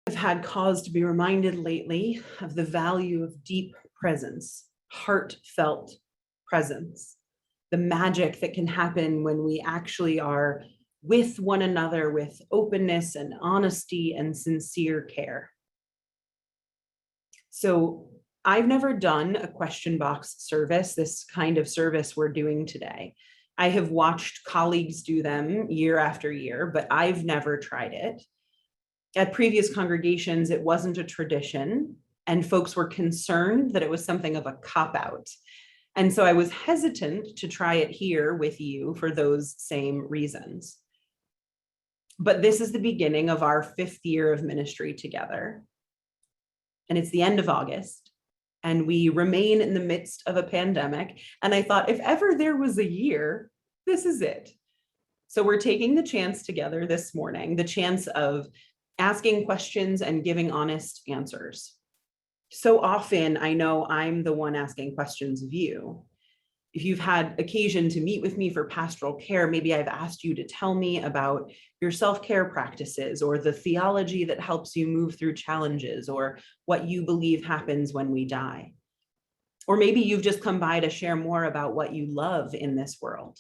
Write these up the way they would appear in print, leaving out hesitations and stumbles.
I've had cause to be reminded lately of the value of deep presence, heartfelt presence, the magic that can happen when we actually are with one another with openness and honesty and sincere care. So I've never done a question box service, this kind of service we're doing today. I have watched colleagues do them year after year, but I've never tried it. At previous congregations, it wasn't a tradition, and folks were concerned that it was something of a cop-out. And so I was hesitant to try it here with you for those same reasons. But this is the beginning of our 5th year of ministry together. And it's the end of August, and we remain in the midst of a pandemic. And I thought, if ever there was a year, this is it. So we're taking the chance together this morning, the chance of asking questions and giving honest answers. So often I know I'm the one asking questions of you. If you've had occasion to meet with me for pastoral care, maybe I've asked you to tell me about your self-care practices or the theology that helps you move through challenges or what you believe happens when we die. Or maybe you've just come by to share more about what you love in this world.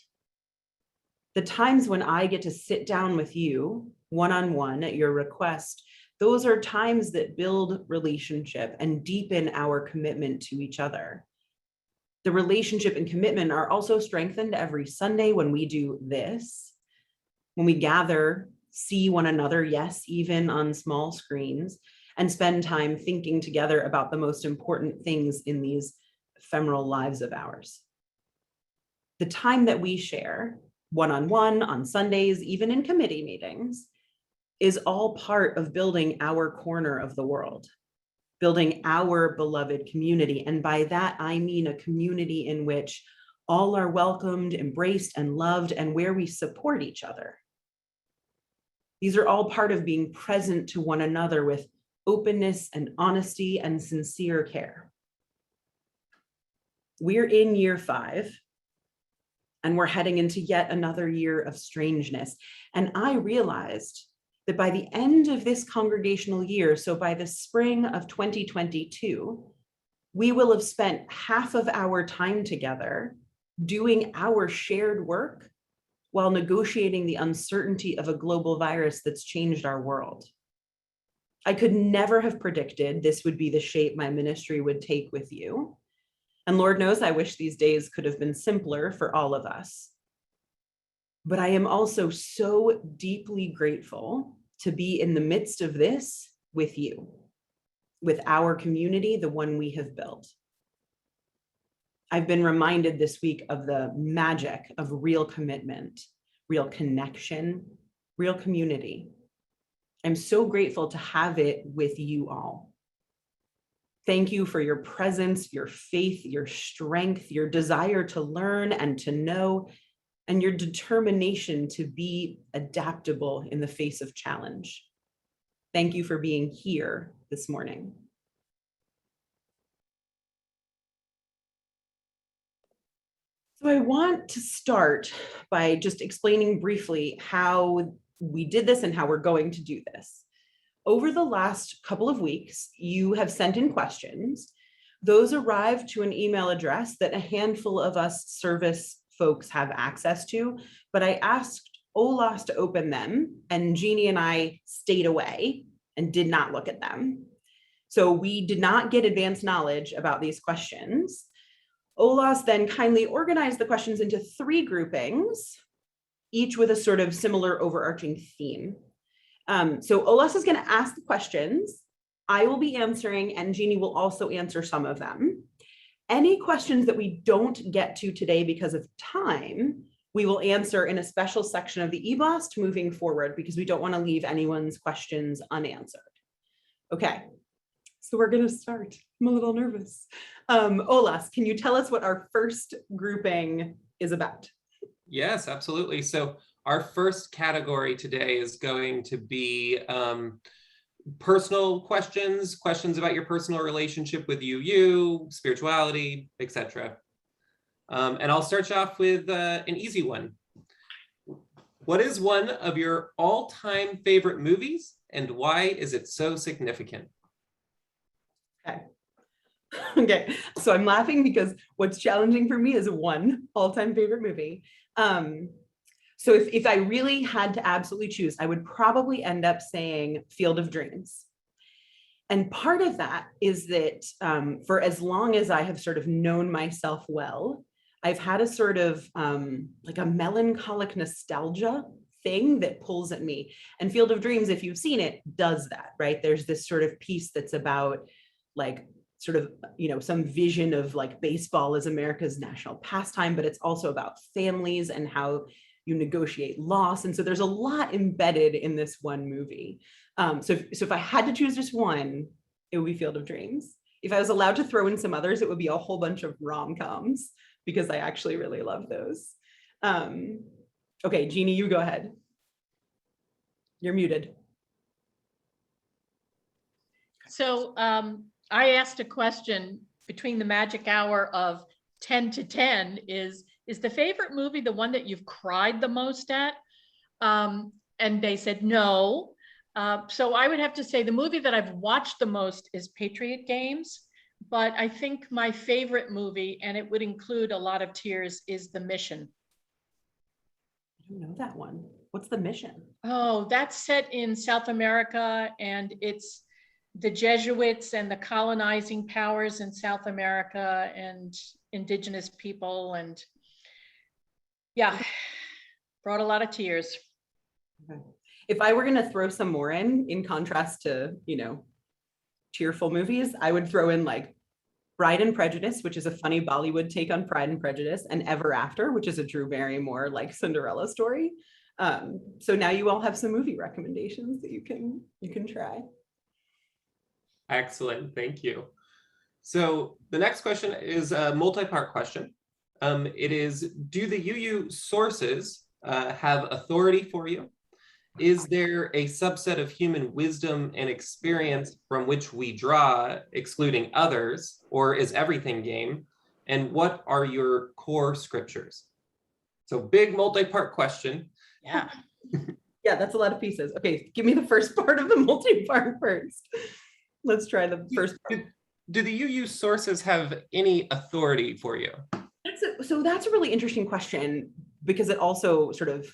The times when I get to sit down with you one-on-one at your request, those are times that build relationship and deepen our commitment to each other. The relationship and commitment are also strengthened every Sunday when we do this, when we gather, see one another, yes, even on small screens, and spend time thinking together about the most important things in these ephemeral lives of ours. The time that we share, one-on-one, on Sundays, even in committee meetings, is all part of building our corner of the world, building our beloved community. And by that, I mean a community in which all are welcomed, embraced, and loved, and where we support each other. These are all part of being present to one another with openness and honesty and sincere care. We're in year 5, and we're heading into yet another year of strangeness. And I realized that by the end of this congregational year, so by the spring of 2022, we will have spent half of our time together doing our shared work while negotiating the uncertainty of a global virus that's changed our world. I could never have predicted this would be the shape my ministry would take with you. And Lord knows, I wish these days could have been simpler for all of us. But I am also so deeply grateful to be in the midst of this with you, with our community, the one we have built. I've been reminded this week of the magic of real commitment, real connection, real community. I'm so grateful to have it with you all. Thank you for your presence, your faith, your strength, your desire to learn and to know, and your determination to be adaptable in the face of challenge. Thank you for being here this morning. So I want to start by just explaining briefly how we did this and how we're going to do this. Over the last couple of weeks, you have sent in questions. Those arrived to an email address that a handful of us service folks have access to, but I asked Olas to open them, and Jeanne and I stayed away and did not look at them. So we did not get advance knowledge about these questions. Olas then kindly organized the questions into 3 groupings, each with a sort of similar overarching theme. So Olas is going to ask the questions. I will be answering, and Jeanne will also answer some of them. Any questions that we don't get to today because of time, we will answer in a special section of the eBlast moving forward, because we don't want to leave anyone's questions unanswered. Okay, so we're going to start. I'm a little nervous. Olas, can you tell us what our first grouping is about? Yes, absolutely. So our first category today is going to be personal questions about your personal relationship with you, spirituality, etc. And I'll start you off with an easy one. What is one of your all-time favorite movies and why is it so significant? Okay. Okay, so I'm laughing because what's challenging for me is one all-time favorite movie. So if I really had to absolutely choose, I would probably end up saying Field of Dreams. And part of that is that for as long as I have sort of known myself well, I've had a sort of like a melancholic nostalgia thing that pulls at me. And Field of Dreams, if you've seen it, does that, right? There's this sort of piece that's about like sort of, you know, some vision of like baseball as America's national pastime, but it's also about families and how you negotiate loss. And so there's a lot embedded in this one movie. So if I had to choose just one, it would be Field of Dreams. If I was allowed to throw in some others, it would be a whole bunch of rom-coms because I actually really love those. Okay, Jeannie, you go ahead. You're muted. So I asked a question between the magic hour of 10 to 10 is the favorite movie the one that you've cried the most at? And they said no. So I would have to say the movie that I've watched the most is Patriot Games, but I think my favorite movie, and it would include a lot of tears, is The Mission. I don't know that one. What's The Mission? Oh, that's set in South America, and it's the Jesuits and the colonizing powers in South America and indigenous people, and yeah, brought a lot of tears. Okay. If I were going to throw some more in contrast to, you know, tearful movies, I would throw in like Pride and Prejudice, which is a funny Bollywood take on Pride and Prejudice, and Ever After, which is a Drew Barrymore like Cinderella story. So now you all have some movie recommendations that you can try. Excellent, thank you. So the next question is a multi-part question. It is, do the UU sources have authority for you? Is there a subset of human wisdom and experience from which we draw, excluding others, or is everything game? And what are your core scriptures? So big multi-part question. Yeah. Yeah, that's a lot of pieces. Okay, give me the first part of the multi-part first. Let's try the first part. Do the UU sources have any authority for you? So that's a really interesting question because it also sort of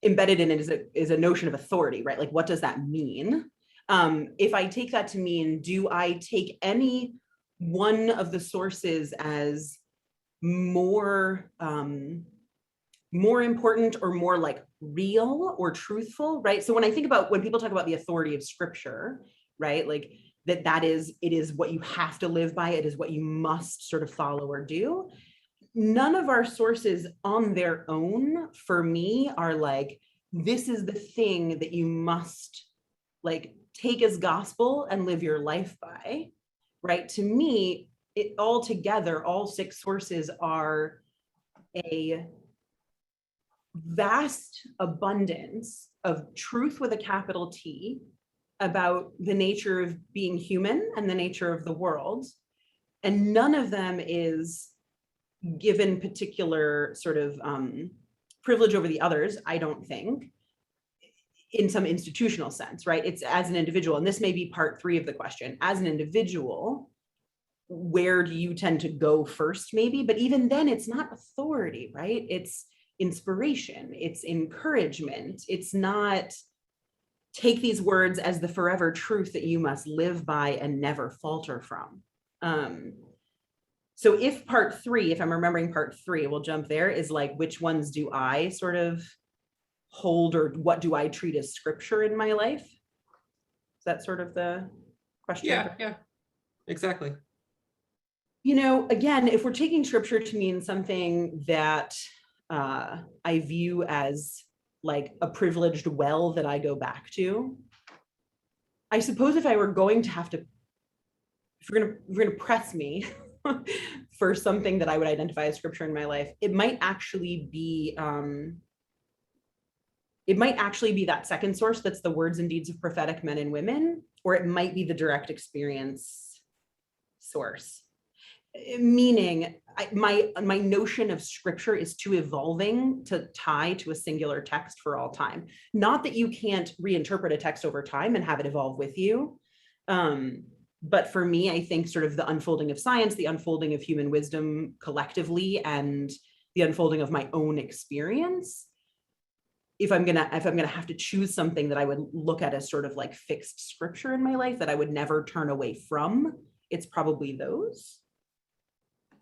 embedded in it is a notion of authority, right? Like, what does that mean? If I take that to mean, do I take any one of the sources as more important or more like real or truthful, right? So when I think about, when people talk about the authority of scripture, right? Like it is what you have to live by, it is what you must sort of follow or do. None of our sources on their own, for me, are like, this is the thing that you must like take as gospel and live your life by, right? To me, it all together, all six sources are a vast abundance of truth with a capital T about the nature of being human and the nature of the world. And none of them is given particular sort of privilege over the others, I don't think, in some institutional sense, right? It's as an individual, and this may be part 3 of the question. As an individual, where do you tend to go first, maybe? But even then, it's not authority, right? It's inspiration, it's encouragement. It's not take these words as the forever truth that you must live by and never falter from. So if part 3, if I'm remembering part 3, we'll jump there, is like, which ones do I sort of hold, or what do I treat as scripture in my life? Is that sort of the question? Yeah, exactly. You know, again, if we're taking scripture to mean something that I view as like a privileged well that I go back to, I suppose if I were going to have to, if you're gonna press me for something that I would identify as scripture in my life, it might actually be that second source that's the words and deeds of prophetic men and women, or it might be the direct experience source. Meaning my notion of scripture is too evolving to tie to a singular text for all time. Not that you can't reinterpret a text over time and have it evolve with you. But for me, I think sort of the unfolding of science, the unfolding of human wisdom collectively, and the unfolding of my own experience, if I'm gonna have to choose something that I would look at as sort of like fixed scripture in my life that I would never turn away from, it's probably those. I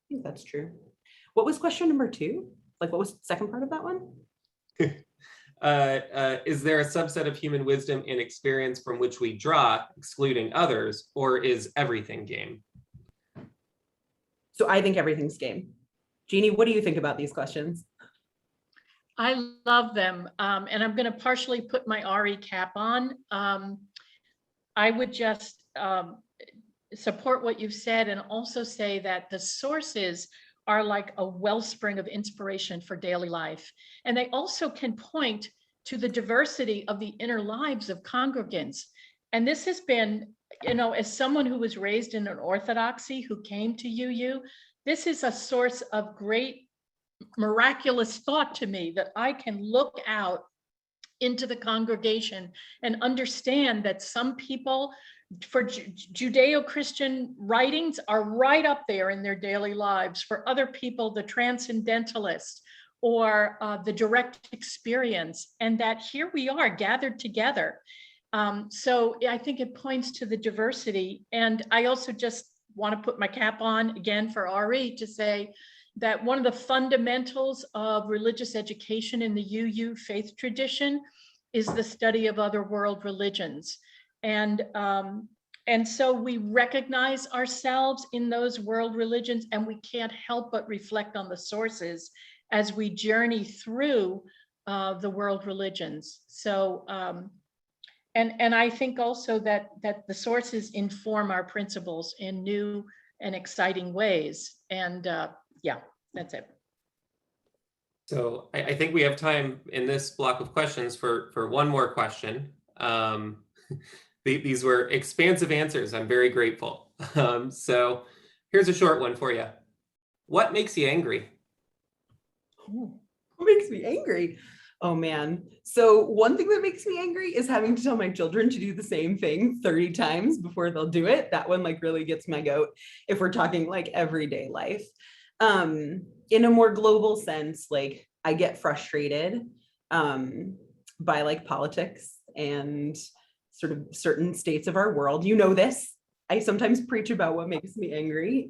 think that's true. What was question number 2? Like, what was the second part of that one? Is there a subset of human wisdom and experience from which we draw, excluding others, or is everything game? So I think everything's game. Jeannie, what do you think about these questions? I love them. And I'm going to partially put my RE cap on. I would just support what you've said and also say that the sources are like a wellspring of inspiration for daily life. And they also can point to the diversity of the inner lives of congregants. And this has been, you know, as someone who was raised in an orthodoxy who came to UU, this is a source of great miraculous thought to me, that I can look out into the congregation and understand that some people for Judeo-Christian writings are right up there in their daily lives. For other people, the transcendentalist or the direct experience, and that here we are gathered together. So I think it points to the diversity. And I also just want to put my cap on again for RE to say that one of the fundamentals of religious education in the UU faith tradition is the study of other world religions. And so we recognize ourselves in those world religions, and we can't help but reflect on the sources as we journey through the world religions. So, and I think also that the sources inform our principles in new and exciting ways. And yeah, that's it. So I think we have time in this block of questions for one more question. These were expansive answers. I'm very grateful. So here's a short one for you. What makes you angry? What makes me angry? Oh man. So one thing that makes me angry is having to tell my children to do the same thing 30 times before they'll do it. That one like really gets my goat if we're talking like everyday life. In a more global sense, like I get frustrated by like politics and sort of certain states of our world. You know this. I sometimes preach about what makes me angry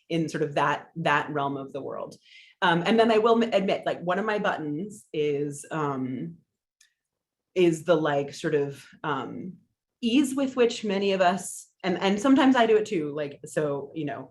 in sort of that realm of the world. And then I will admit, like one of my buttons is the like sort of ease with which many of us, and sometimes I do it too, like, so, you know,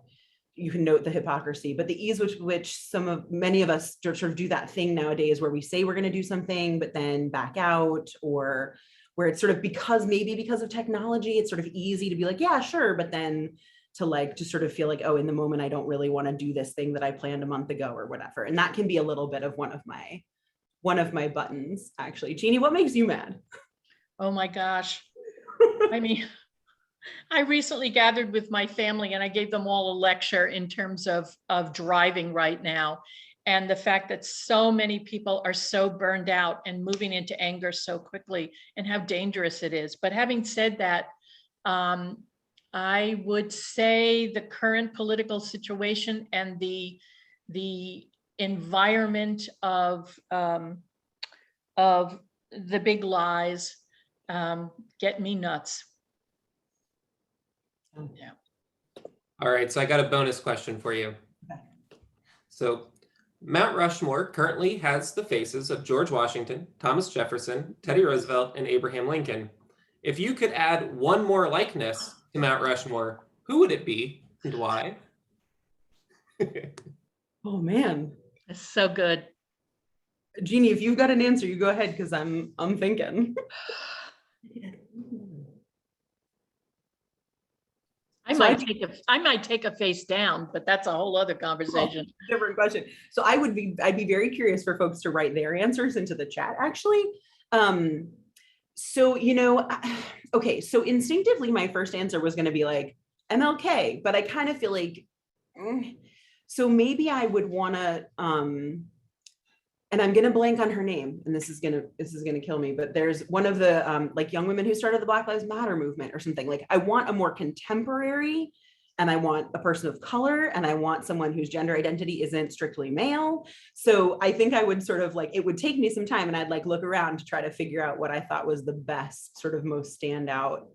you can note the hypocrisy, but the ease with which many of us sort of do that thing nowadays where we say we're going to do something, but then back out, or where it's sort of maybe because of technology, it's sort of easy to be like, yeah, sure. But then to sort of feel like, oh, in the moment, I don't really want to do this thing that I planned a month ago or whatever. And that can be a little bit of one of my buttons, actually. Jeannie, what makes you mad? Oh my gosh. I mean, I recently gathered with my family and I gave them all a lecture in terms of driving right now. And the fact that so many people are so burned out and moving into anger so quickly, and how dangerous it is. But having said that, I would say the current political situation and the environment of the big lies get me nuts. Yeah. All right, so I got a bonus question for you. Okay. So Mount Rushmore currently has the faces of George Washington, Thomas Jefferson, Teddy Roosevelt, and Abraham Lincoln. If you could add one more likeness to Mount Rushmore, who would it be and why? Oh man. It's so good. Jeannie, if you've got an answer, you go ahead, because I'm thinking. I might take a face down, but that's a whole other conversation. Oh, different question. So I'd be very curious for folks to write their answers into the chat, actually. So, you know, okay, so instinctively, my first answer was going to be like MLK, but I kind of feel like, so maybe I would want to, and I'm gonna blank on her name, and this is gonna kill me, but there's one of the like young women who started the Black Lives Matter movement or something. Like, I want a more contemporary, and I want a person of color, and I want someone whose gender identity isn't strictly male. So I think I would sort of like, it would take me some time, and I'd like look around to try to figure out what I thought was the best, sort of most standout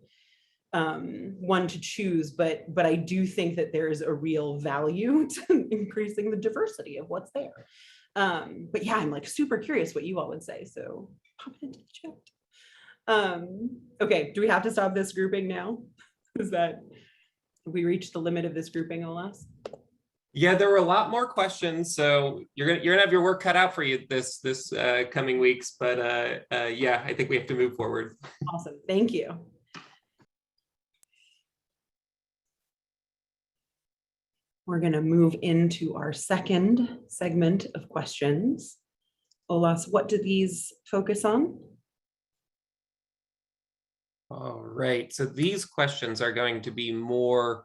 one to choose. But I do think that there is a real value to increasing the diversity of what's there. But yeah, I'm like super curious what you all would say. So pop it into the chat. Okay, do we have to stop this grouping now? Is that, we reached the limit of this grouping, Olas? Yeah, there were a lot more questions, so you're gonna have your work cut out for you this coming weeks. But yeah, I think we have to move forward. Awesome, thank you. We're gonna move into our second segment of questions. Olas, what do these focus on? All right, so these questions are going to be more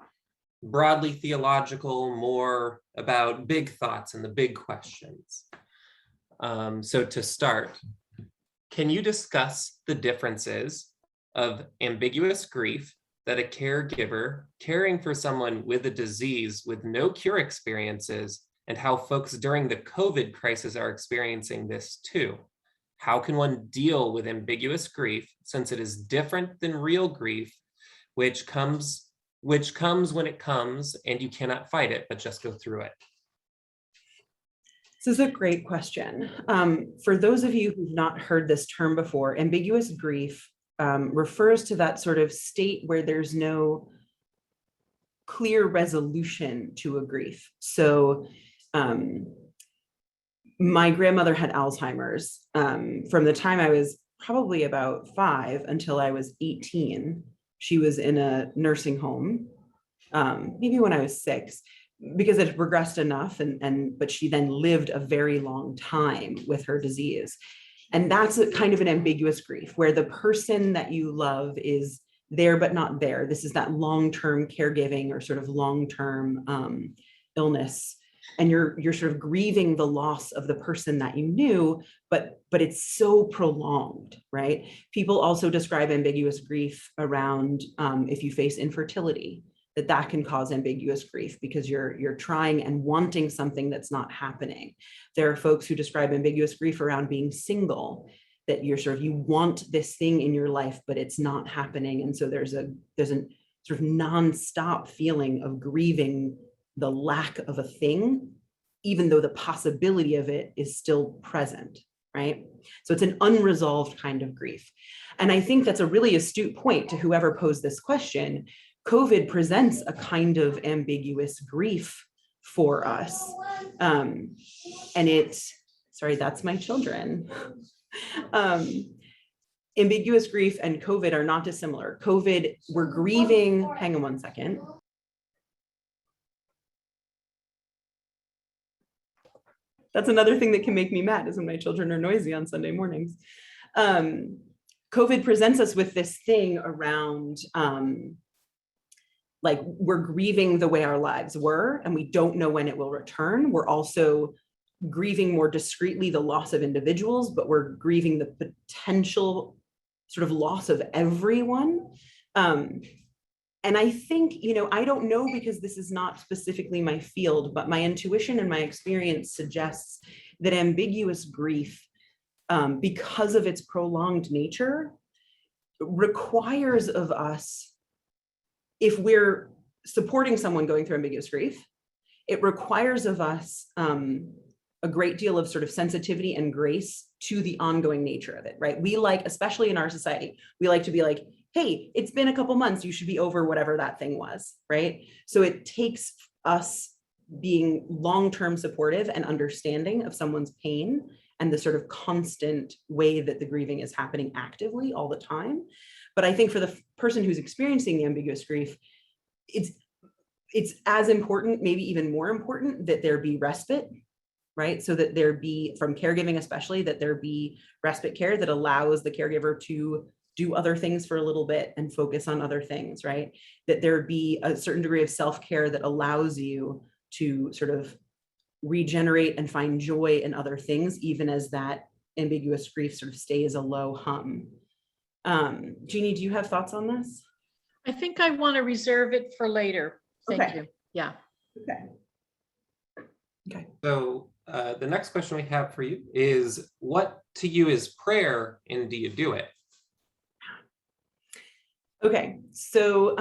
broadly theological, more about big thoughts and the big questions. So to start, can you discuss the differences of ambiguous grief that a caregiver caring for someone with a disease with no cure experiences, and how folks during the COVID crisis are experiencing this too? How can one deal with ambiguous grief since it is different than real grief, which comes when it comes and you cannot fight it, but just go through it? This is a great question. For those of you who've not heard this term before, ambiguous grief refers to that sort of state where there's no clear resolution to a grief. So my grandmother had Alzheimer's from the time I was probably about 5 until I was 18. She was in a nursing home, maybe when I was 6, because it had regressed enough, but she then lived a very long time with her disease. And that's a kind of an ambiguous grief where the person that you love is there but not there. This is that long-term caregiving or sort of long-term illness. And you're sort of grieving the loss of the person that you knew, but it's so prolonged, right? People also describe ambiguous grief around if you face infertility, that can cause ambiguous grief because you're trying and wanting something that's not happening. There are folks who describe ambiguous grief around being single, that you want this thing in your life, but it's not happening. And so there's a sort of nonstop feeling of grieving the lack of a thing, even though the possibility of it is still present, right? So it's an unresolved kind of grief. And I think that's a really astute point to whoever posed this question. COVID presents a kind of ambiguous grief for us. And sorry, that's my children. Ambiguous grief and COVID are not dissimilar. COVID, we're grieving, hang on one second. That's another thing that can make me mad, is when my children are noisy on Sunday mornings. COVID presents us with this thing around, like, we're grieving the way our lives were, and we don't know when it will return. We're also grieving more discreetly the loss of individuals, but we're grieving the potential sort of loss of everyone. And I think, I don't know, because this is not specifically my field, but my intuition and my experience suggests that ambiguous grief, because of its prolonged nature, requires of us, if we're supporting someone going through ambiguous grief, it requires of us a great deal of sort of sensitivity and grace to the ongoing nature of it, right? We like, especially in our society, we like to be like, hey, it's been a couple months, you should be over whatever that thing was, right? So it takes us being long-term supportive and understanding of someone's pain and the sort of constant way that the grieving is happening actively all the time. But I think for the person who's experiencing the ambiguous grief, it's as important, maybe even more important, that there be respite, right? So that there be, from caregiving especially, that there be respite care that allows the caregiver to do other things for a little bit and focus on other things, right? That there be a certain degree of self-care that allows you to sort of regenerate and find joy in other things, even as that ambiguous grief sort of stays a low hum. Jeannie, do you have thoughts on this? I think I want to reserve it for later. Thank Okay. you. Yeah. Okay. So the next question we have for you is, what to you is prayer, and do you do it? Okay, so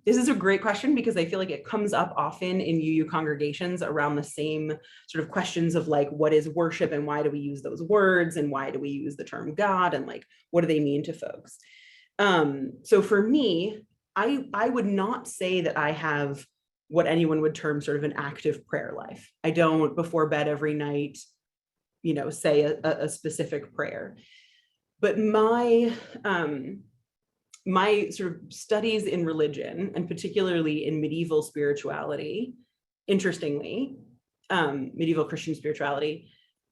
this is a great question because I feel like it comes up often in UU congregations around the same sort of questions of like, what is worship and why do we use those words and why do we use the term God and like, what do they mean to folks? So for me, I would not say that I have what anyone would term sort of an active prayer life. I don't before bed every night, say a specific prayer. But my sort of studies in religion, and particularly in medieval spirituality, interestingly, medieval Christian spirituality,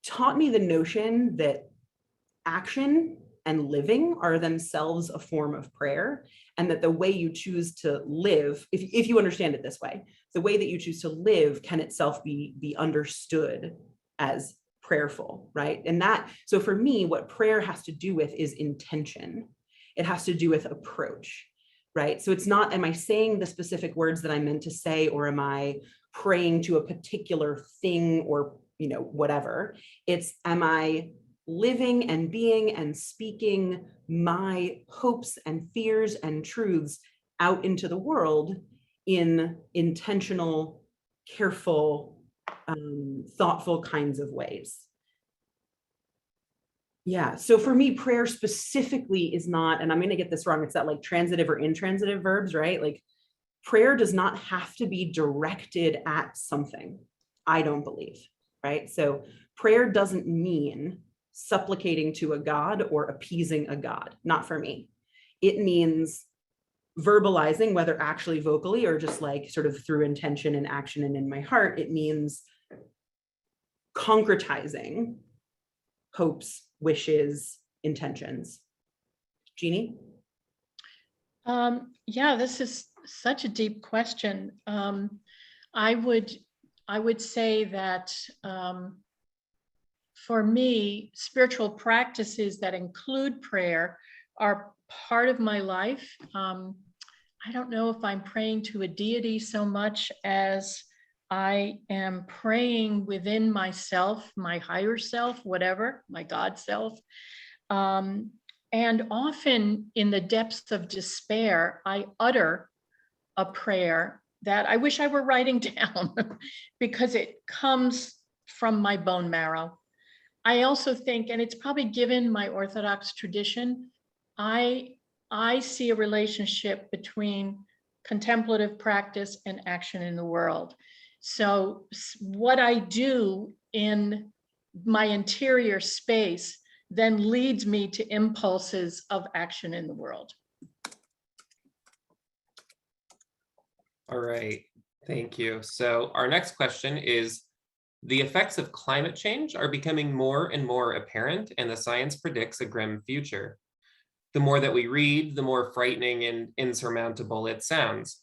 taught me the notion that action and living are themselves a form of prayer, and that the way you choose to live, if you understand it this way, the way that you choose to live can itself be understood as prayerful, right? And so for me, what prayer has to do with is intention. It has to do with approach, right? So it's not, am I saying the specific words that I meant to say, or am I praying to a particular thing or, whatever? It's, am I living and being and speaking my hopes and fears and truths out into the world in intentional, careful, thoughtful kinds of ways. Yeah, so for me, prayer specifically is not, and I'm going to get this wrong, it's that like transitive or intransitive verbs, right? Like prayer does not have to be directed at something, I don't believe, right? So prayer doesn't mean supplicating to a God or appeasing a God, not for me. It means verbalizing, whether actually vocally or just like sort of through intention and action and in my heart. It means concretizing hopes, wishes, intentions. Jeannie? Yeah, this is such a deep question. I would say that for me, spiritual practices that include prayer are part of my life. I don't know if I'm praying to a deity so much as I am praying within myself, my higher self, whatever, my God self. And often in the depths of despair, I utter a prayer that I wish I were writing down because it comes from my bone marrow. I also think, and it's probably given my Orthodox tradition, I see a relationship between contemplative practice and action in the world. So what I do in my interior space then leads me to impulses of action in the world. All right, thank you. So our next question is, the effects of climate change are becoming more and more apparent, and the science predicts a grim future. The more that we read, the more frightening and insurmountable it sounds.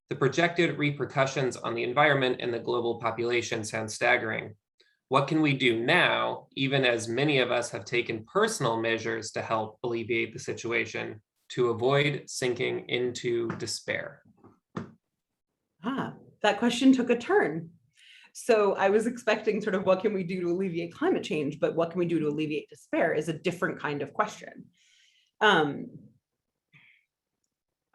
The projected repercussions on the environment and the global population sound staggering. What can we do now, even as many of us have taken personal measures to help alleviate the situation, to avoid sinking into despair? That question took a turn. So I was expecting sort of what can we do to alleviate climate change, but what can we do to alleviate despair is a different kind of question.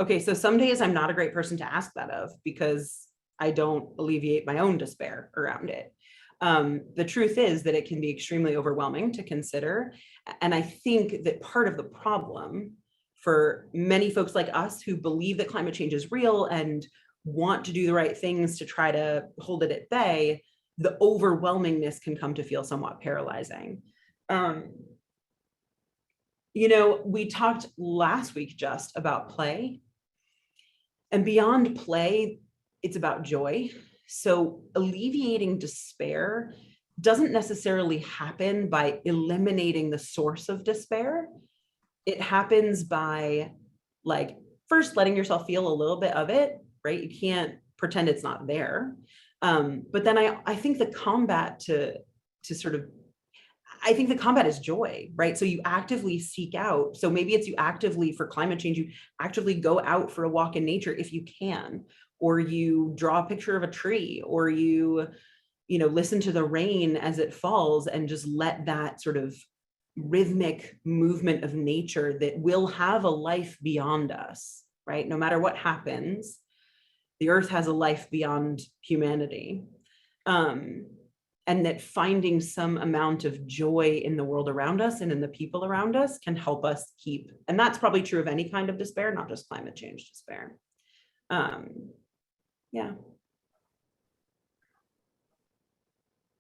Okay, so some days I'm not a great person to ask that of because I don't alleviate my own despair around it. The truth is that it can be extremely overwhelming to consider. And I think that part of the problem for many folks like us who believe that climate change is real and want to do the right things to try to hold it at bay, the overwhelmingness can come to feel somewhat paralyzing. We talked last week just about play, and beyond play, it's about joy. So alleviating despair doesn't necessarily happen by eliminating the source of despair. it happens by like first letting yourself feel a little bit of it, right? You can't pretend it's not there. But then I think the combat I think the combat is joy, right? So you actively seek out. So maybe it's you actively, for climate change, you actively go out for a walk in nature if you can, or you draw a picture of a tree, or you listen to the rain as it falls and just let that sort of rhythmic movement of nature that will have a life beyond us, right? No matter what happens, the earth has a life beyond humanity. And that finding some amount of joy in the world around us and in the people around us can help us keep, and that's probably true of any kind of despair, not just climate change despair. Yeah.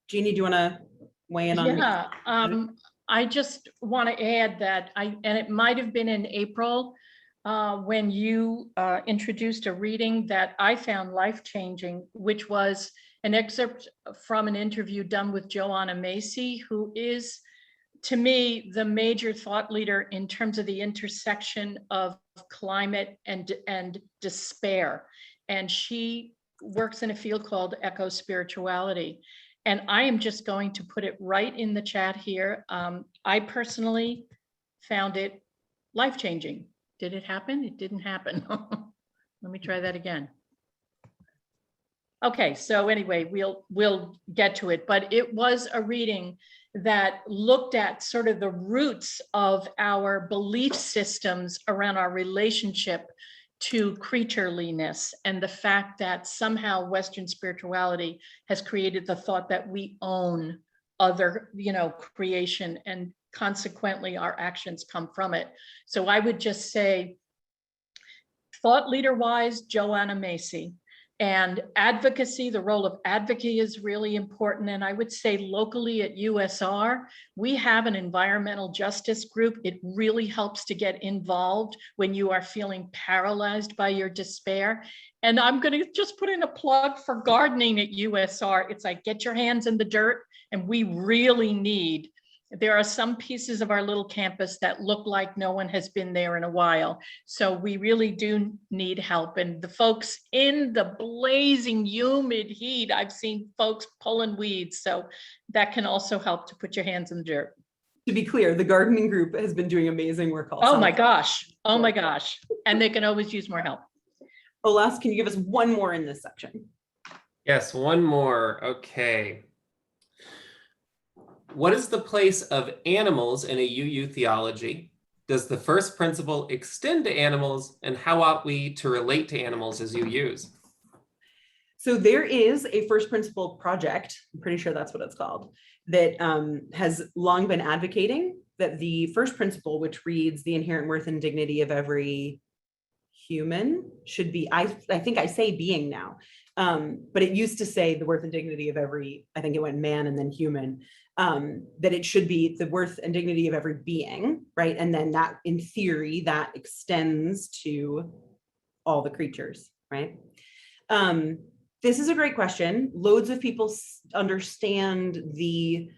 Jeanne, do you want to weigh in on? Yeah, I just want to add that and it might have been in April when you introduced a reading that I found life-changing, which was an excerpt from an interview done with Joanna Macy, who is, to me, the major thought leader in terms of the intersection of climate and despair. And she works in a field called eco-spirituality. And I am just going to put it right in the chat here. I personally found it life-changing. Did it happen? It didn't happen. Let me try that again. Okay, so anyway, we'll get to it, but it was a reading that looked at sort of the roots of our belief systems around our relationship to creatureliness and the fact that somehow Western spirituality has created the thought that we own other, creation, and consequently our actions come from it. So I would just say, thought leader wise, Joanna Macy. And advocacy, the role of advocacy is really important. And I would say locally at USR, we have an environmental justice group. It really helps to get involved when you are feeling paralyzed by your despair. And I'm going to just put in a plug for gardening at USR. It's like, get your hands in the dirt. And we really need, there are some pieces of our little campus that look like no one has been there in a while. So we really do need help. And the folks in the blazing humid heat, I've seen folks pulling weeds. So that can also help to put your hands in the dirt. To be clear, the gardening group has been doing amazing work also. Oh my gosh. Oh my gosh. And they can always use more help. Olas, can you give us one more in this section? Yes, one more. Okay. What is the place of animals in a UU theology? Does the first principle extend to animals, and how ought we to relate to animals as UUs? So there is a first principle project, I'm pretty sure that's what it's called, that has long been advocating that the first principle, which reads the inherent worth and dignity of every human, should be, I think I say being now, but it used to say the worth and dignity of every, I think it went man and then human, that it should be the worth and dignity of every being, right? And then that, in theory, that extends to all the creatures, right? This is a great question. Loads of people understand the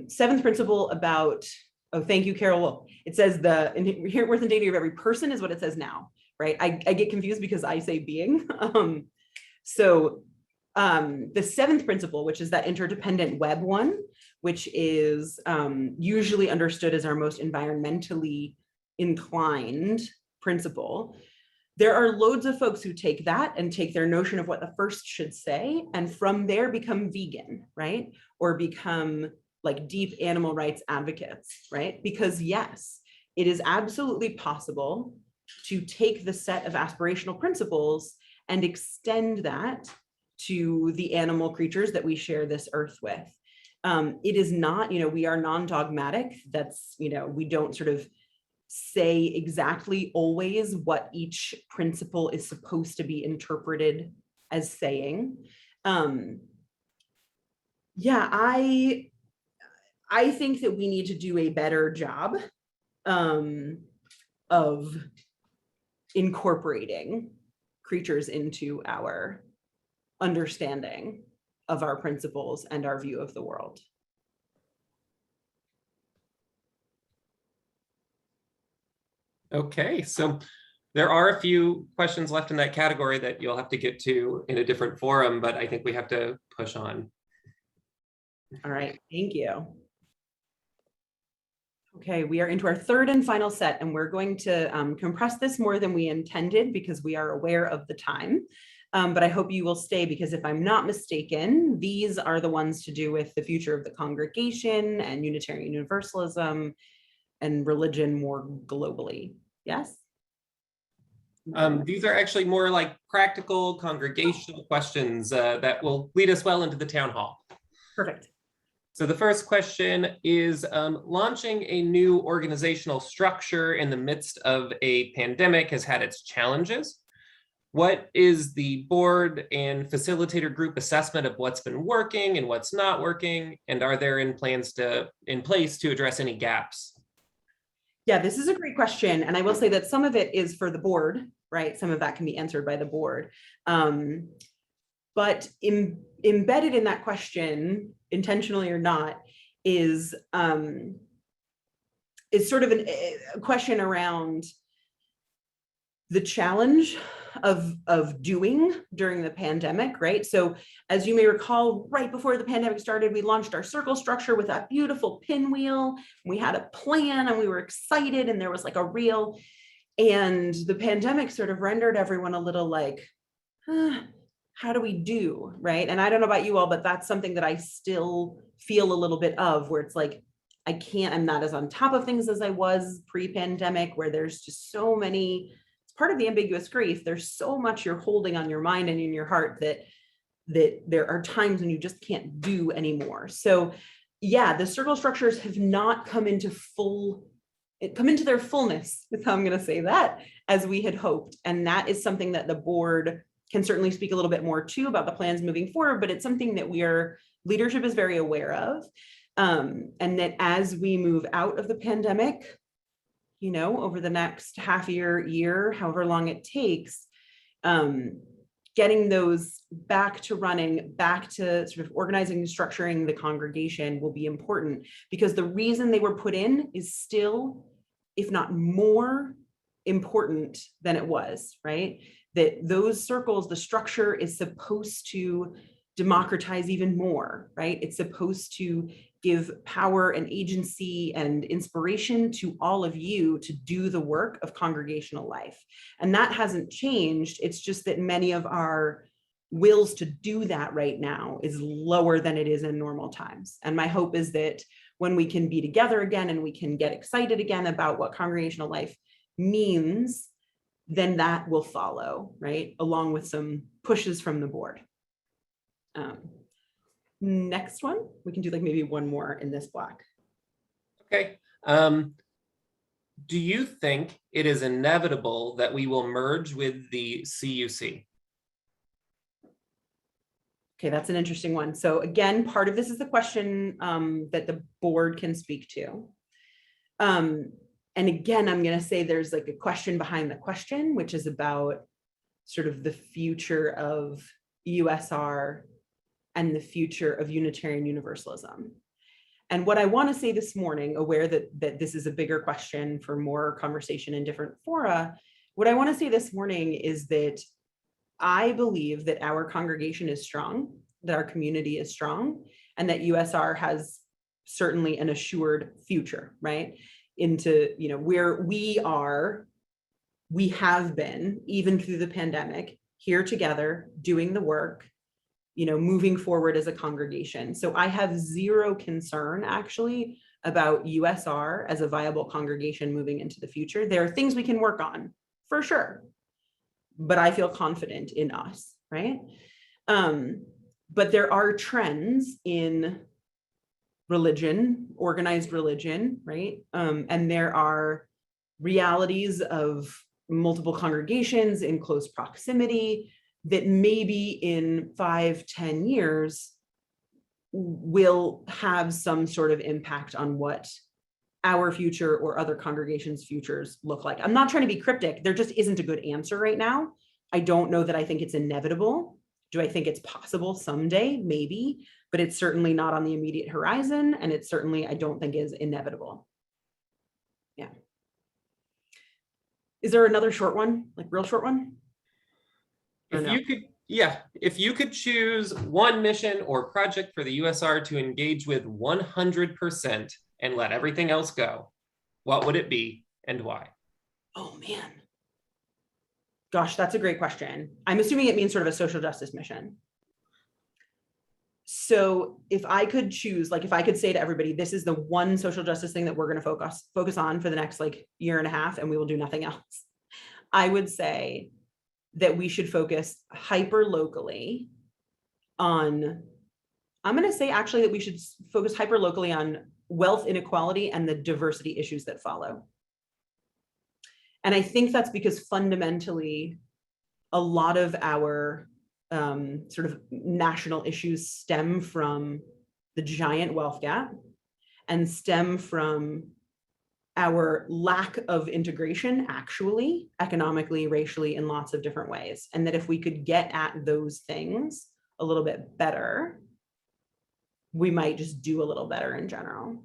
seventh principle about, oh, thank you, Carol Wolf. It says the inherent worth and dignity of every person is what it says now, right? I get confused because I say being. The seventh principle, which is that interdependent web one, which is usually understood as our most environmentally inclined principle. There are loads of folks who take that and take their notion of what the first should say, and from there become vegan, right? Or become like deep animal rights advocates, right? Because yes, it is absolutely possible to take the set of aspirational principles and extend that to the animal creatures that we share this earth with. It is not, we are non-dogmatic. That's, we don't sort of say exactly always what each principle is supposed to be interpreted as saying. Yeah, I think that we need to do a better job of incorporating creatures into our understanding of our principles and our view of the world. Okay, so there are a few questions left in that category that you'll have to get to in a different forum, but I think we have to push on. All right, thank you. Okay, we are into our third and final set, and we're going to compress this more than we intended because we are aware of the time. But I hope you will stay, because if I'm not mistaken, these are the ones to do with the future of the congregation and Unitarian Universalism and religion more globally. Yes? These are actually more like practical congregational questions that will lead us well into the town hall. Perfect. So the first question is, launching a new organizational structure in the midst of a pandemic has had its challenges. What is the board and facilitator group assessment of what's been working and what's not working? And are there in place to address any gaps? Yeah, this is a great question. And I will say that some of it is for the board, right? Some of that can be answered by the board. But embedded in that question, intentionally or not, is sort of a question around the challenge of doing during the pandemic, right? So as you may recall, right before the pandemic started, we launched our circle structure with that beautiful pinwheel. We had a plan and we were excited, and there was like a real, and the pandemic sort of rendered everyone a little like, how do we do, right? And I don't know about you all, but that's something that I still feel a little bit of, where it's like, I'm not as on top of things as I was pre-pandemic, where there's just so many, it's part of the ambiguous grief. There's so much you're holding on your mind and in your heart that there are times when you just can't do anymore. So yeah, the circle structures have not come into their fullness, is how I'm going to say that, as we had hoped. And that is something that the board can certainly speak a little bit more to about the plans moving forward, but it's something that leadership is very aware of. And that as we move out of the pandemic, over the next half year, however long it takes, getting those back to running, back to sort of organizing and structuring the congregation will be important, because the reason they were put in is still, if not more, important than it was, right? That those circles, the structure is supposed to democratize even more, right? It's supposed to give power and agency and inspiration to all of you to do the work of congregational life. And that hasn't changed. It's just that many of our wills to do that right now is lower than it is in normal times. And my hope is that when we can be together again and we can get excited again about what congregational life means, then that will follow, right? Along with some pushes from the board. Next one, we can do like maybe one more in this block. Okay. Do you think it is inevitable that we will merge with the CUC? Okay, that's an interesting one. So again, part of this is the question that the board can speak to. And again, I'm going to say there's like a question behind the question, which is about sort of the future of USR and the future of Unitarian Universalism. And what I want to say this morning, aware that this is a bigger question for more conversation in different fora, what I want to say this morning is that I believe that our congregation is strong, that our community is strong, and that USR has certainly an assured future, right? Into, where we have been, even through the pandemic, here together, doing the work, moving forward as a congregation. So I have zero concern actually about USR as a viable congregation moving into the future. There are things we can work on for sure, but I feel confident in us, right? But there are trends in religion, organized religion, right? And there are realities of multiple congregations in close proximity that maybe in 5-10 years will have some sort of impact on what our future or other congregations' futures look like. I'm not trying to be cryptic. There just isn't a good answer right now. I don't know that I think it's inevitable. Do I think it's possible someday? Maybe, but it's certainly not on the immediate horizon. And it's certainly, I don't think, is inevitable. Yeah. Is there another short one, like real short one? Or If no? you could, yeah, if you could choose one mission or project for the USR to engage with 100% and let everything else go, what would it be and why? Oh man. Gosh, that's a great question. I'm assuming it means sort of a social justice mission. So if I could choose, like if I could say to everybody, this is the one social justice thing that we're going to focus on for the next like year and a half, and we will do nothing else, I would say that we should focus hyper locally on, I'm going to say actually that we should focus hyper locally on wealth inequality and the diversity issues that follow. And I think that's because fundamentally, a lot of our sort of national issues stem from the giant wealth gap and stem from our lack of integration, actually, economically, racially, in lots of different ways. And that if we could get at those things a little bit better, we might just do a little better in general.